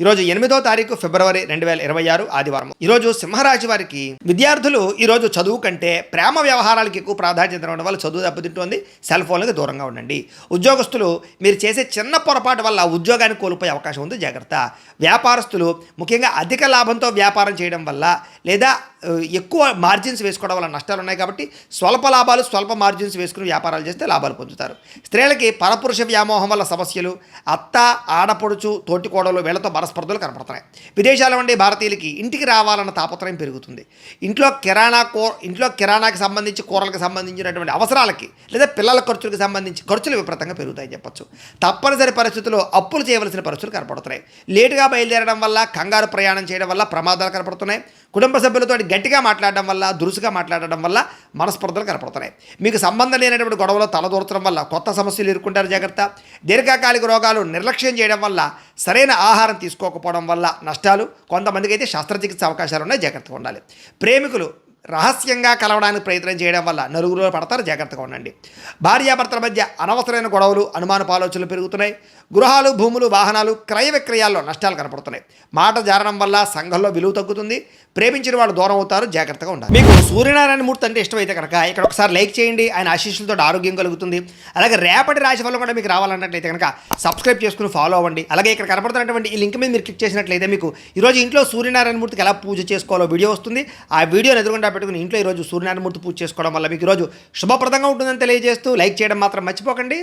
ఈరోజు 8వ తారీఖు ఫిబ్రవరి 2026 ఆదివారం. ఈరోజు సింహరాశి వారికి విద్యార్థులు ఈరోజు చదువు కంటే ప్రేమ వ్యవహారాలకు ఎక్కువ ప్రాధాన్యత ఇవ్వడం వల్ల చదువు దెబ్బతింటోంది. సెల్ ఫోన్లకు దూరంగా ఉండండి. ఉద్యోగస్తులు మీరు చేసే చిన్న పొరపాటు వల్ల ఉద్యోగాన్ని కోల్పోయే అవకాశం ఉంది, జాగ్రత్త. వ్యాపారస్తులు ముఖ్యంగా అధిక లాభంతో వ్యాపారం చేయడం వల్ల లేదా ఎక్కువ మార్జిన్స్ వేసుకోవడం వల్ల నష్టాలు ఉన్నాయి కాబట్టి స్వల్ప లాభాలు స్వల్ప మార్జిన్స్ వేసుకుని వ్యాపారాలు చేస్తే లాభాలు పొందుతారు. స్త్రీలకి పరపురుష వ్యామోహం వల్ల సమస్యలు, అత్త ఆడపడుచు తోటికోడలు వీళ్ళతో మనస్పర్ధలు కనపడుతున్నాయి. విదేశాల నుండి భారతీయులకి ఇంటికి రావాలన్న తాపత్రయం పెరుగుతుంది. ఇంట్లో కిరాణాకి సంబంధించి కూరలకు సంబంధించినటువంటి అవసరాలకి లేదా పిల్లల ఖర్చులకు సంబంధించి ఖర్చులు విపరీతంగా పెరుగుతాయని చెప్పొచ్చు. తప్పనిసరి పరిస్థితుల్లో అప్పులు చేయవలసిన పరిస్థితులు కనపడుతున్నాయి. లేటుగా బయలుదేరడం వల్ల, కంగారు ప్రయాణం చేయడం వల్ల ప్రమాదాలు కనపడుతున్నాయి. కుటుంబ సభ్యులతో గట్టిగా మాట్లాడడం వల్ల, దురుసుగా మాట్లాడడం వల్ల మనస్పర్ధలు కనపడుతున్నాయి. మీకు సంబంధం లేనటువంటి గొడవలో తలదూర్చడం వల్ల కొత్త సమస్యలు ఎదుర్కొంటారు, జాగ్రత్త. దీర్ఘకాలిక రోగాలు నిర్లక్ష్యం చేయడం వల్ల, సరైన ఆహారం తీసుకోకపోవడం వల్ల నష్టాలు. కొంతమందికి అయితే శస్త్రచికిత్స అవకాశాలు ఉన్నాయి, జాగ్రత్తగా ఉండాలి. ప్రేమికులు రహస్యంగా కలవడానికి ప్రయత్నం చేయడం వల్ల నలుగురు పడతారు, జాగ్రత్తగా ఉండండి. భార్యాభర్తల మధ్య అనవసరమైన గొడవలు, అనుమానపు ఆలోచనలు పెరుగుతున్నాయి. గృహాలు, భూములు, వాహనాలు క్రయ విక్రయాల్లో నష్టాలు కనపడుతున్నాయి. మాట జారడం వల్ల సంఘంలో విలువ తగ్గుతుంది. ప్రేమించిన వాళ్ళు దూరం అవుతారు, జాగ్రత్తగా ఉండాలి. మీకు సూర్యనారాయణ మూర్తి అంటే ఇష్టమైతే కనుక ఇక్కడ ఒకసారి లైక్ చేయండి. ఆయన ఆశీస్సులతో ఆరోగ్యం కలుగుతుంది. అలాగే రేపటి రాశి ఫలం కూడా మీకు రావాలన్నట్లయితే కనుక సబ్స్క్రైబ్ చేసుకుని ఫాలో అవ్వండి. అలాగే ఇక్కడ కనపడుతున్నటువంటి ఈ లింక్ మీద మీరు క్లిక్ చేసినట్లయితే మీకు ఈరోజు ఇంట్లో సూర్యనారాయణ మూర్తికి ఎలా పూజ చేసుకోవాలో వీడియో వస్తుంది. ఆ వీడియోని ఎదురుగుండా పెట్టుకుని ఇంట్లో ఈరోజు సూర్యనారాయణ మూర్తి పూజ చేసుకోవడం వల్ల మీకు ఈరోజు శుభప్రదంగా ఉంటుందని తెలియజేస్తూ లైక్ చేయడం మాత్రం మర్చిపోకండి.